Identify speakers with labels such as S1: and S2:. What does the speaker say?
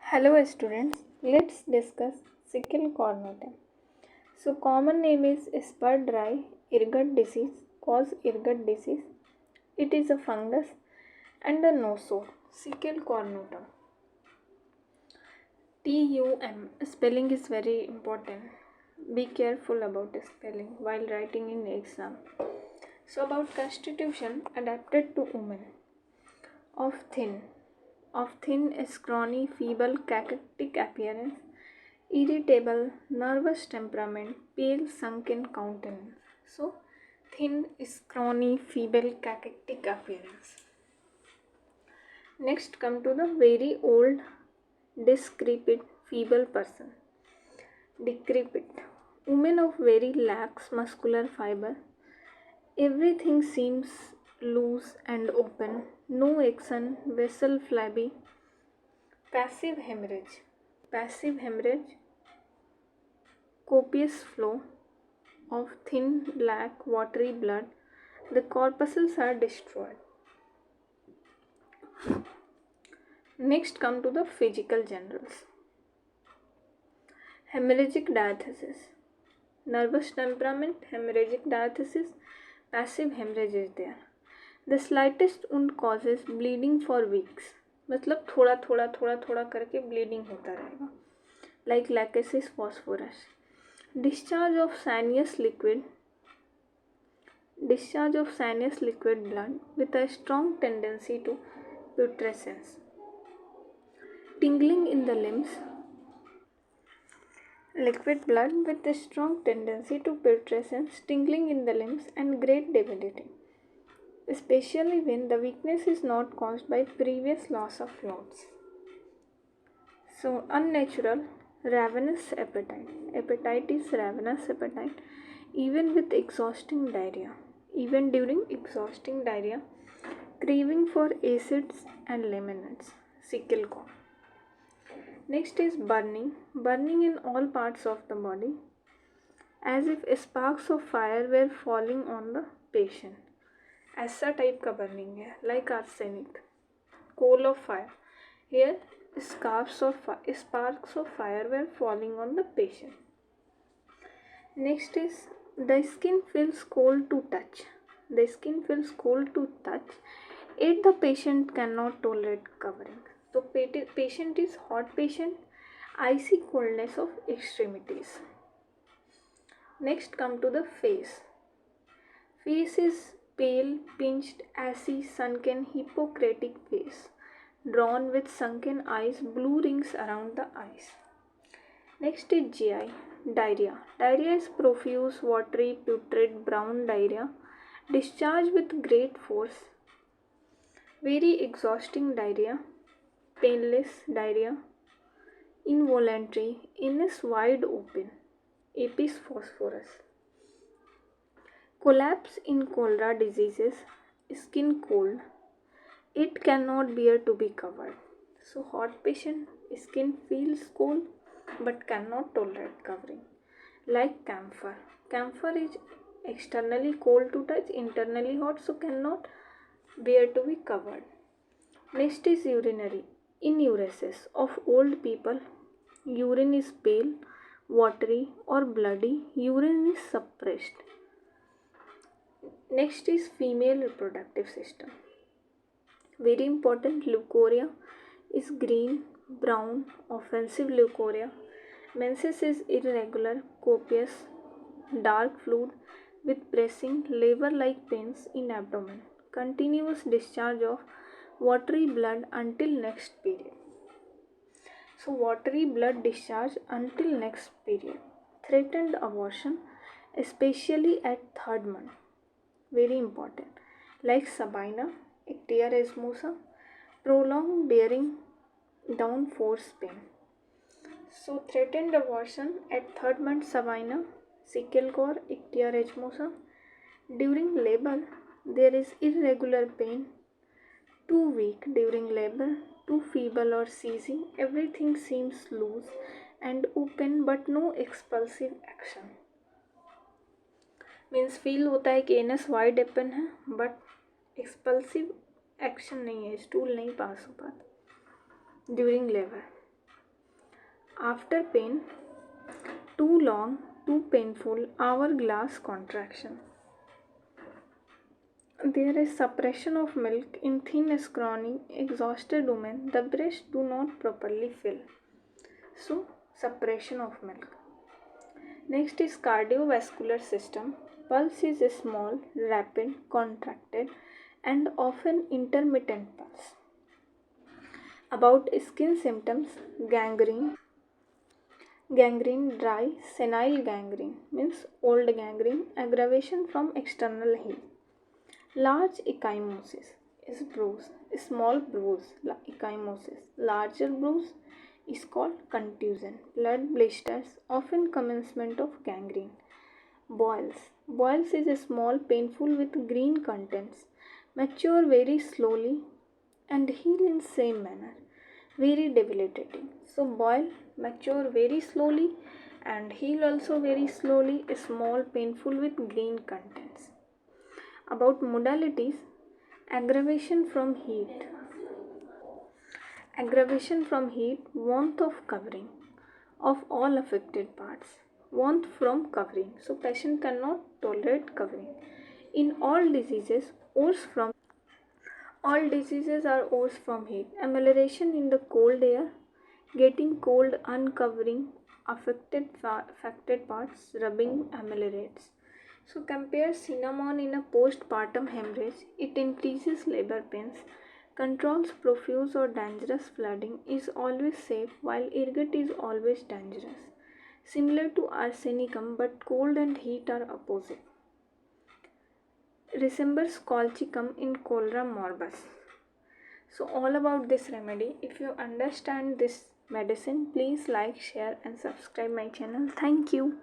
S1: Hello students, let's discuss Secale cornutum. So common name is spur dry ergot disease, cause ergot disease. It is a fungus and a nosore. Secale cornutum. TUM spelling is very important. Be careful about spelling while writing in exam. So about constitution adapted to women. Of thin, scrawny, feeble, cachectic appearance, irritable, nervous temperament, pale, sunken countenance. So, thin, scrawny, feeble, cachectic appearance. Next, come to the very old, decrepit, feeble person. Decrepit. Women of very lax muscular fiber. Everything seems loose and open. No action, vessel flabby. Passive hemorrhage. Passive hemorrhage. Copious flow of thin, black, watery blood. The corpuscles are destroyed. Next come to the physical generals. Hemorrhagic diathesis. Nervous temperament, hemorrhagic diathesis, passive hemorrhage is there. The slightest wound causes bleeding for weeks. मतलब थोड़ा थोड़ा थोड़ा थोड़ा करके bleeding होता रहेगा. Like lachesis phosphorus. Discharge of sanous liquid blood with a strong tendency to putrescence. Tingling in the limbs. Liquid blood with a strong tendency to putrescence, tingling in the limbs, and great debility, especially when the weakness is not caused by previous loss of fluids. So, unnatural, ravenous appetite. Appetite is ravenous appetite, even with exhausting diarrhea. Even during exhausting diarrhea, craving for acids and lemonades. Secale core. Next is burning. Burning in all parts of the body, as if sparks of fire were falling on the patient. ऐसा type का burning है, like arsenic, coal of fire. Here, sparks of fire were falling on the patient. Next is the skin feels cold to touch. The skin feels cold to touch, yet the patient cannot tolerate covering. So patient is hot patient, icy coldness of extremities. Next come to the face. Face is pale, pinched, ashy, sunken, Hippocratic face, drawn with sunken eyes, blue rings around the eyes. Next is GI, diarrhea. Diarrhea is profuse, watery, putrid, brown diarrhea, discharged with great force, very exhausting diarrhea, painless diarrhea, involuntary, anus wide open, apis phosphorus. Collapse in cholera diseases, skin cold, it cannot bear to be covered. So hot patient, skin feels cold but cannot tolerate covering. Like camphor. Camphor is externally cold to touch, internally hot, so cannot bear to be covered. Next is urinary. Enuresis of old people, urine is pale, watery or bloody, urine is suppressed. Next is female reproductive system. Very important, leukorrhea is green, brown, offensive leukorrhea. Menses is irregular, copious, dark fluid with pressing, labor-like pains in abdomen. Continuous discharge of watery blood until next period. So watery blood discharge until next period. Threatened abortion, especially at 3rd month. Very important. Like Sabina, ictia resmosa, prolonged bearing down force pain. So threatened abortion at 3rd month Sabina, Secale core, ictia resmosa. During labor, there is irregular pain, too weak during labor, too feeble or seizing, everything seems loose and open but no expulsive action. Means feel होता है कि anus wide open है but एक्सपल्सिव action नहीं है, stool नहीं पास हो पाता during labour. After pain, too long, too painful, hourglass contraction. There is suppression of milk in thin, scrawny, exhausted women. The breasts do not properly fill. So, suppression of milk. Next is cardiovascular system. Pulse is small, rapid, contracted, and often intermittent pulse. About skin symptoms, gangrene, dry, senile gangrene means old gangrene, aggravation from external heat. Large ecchymosis is bruise, small bruise, ecchymosis. Larger bruise is called contusion. Blood blisters, often commencement of gangrene. Boils. Boils is a small, painful with green contents. Mature very slowly and heal in same manner. Very debilitating. So boil, mature very slowly and heal also very slowly. Small, painful with green contents. About modalities, aggravation from heat. Aggravation from heat, warmth of covering of all affected parts. Warmth from covering. So patient cannot tolerate covering. In all diseases are worse from heat. Amelioration in the cold air, getting cold, uncovering affected parts, rubbing ameliorates. So compare cinnamon in a postpartum hemorrhage. It increases labor pains, controls profuse or dangerous flooding, is always safe while ergot is always dangerous. Similar to arsenicum, but cold and heat are opposite. Resembles colchicum in cholera morbus. So all about this remedy. If you understand this medicine, please like, share and subscribe my channel. Thank you.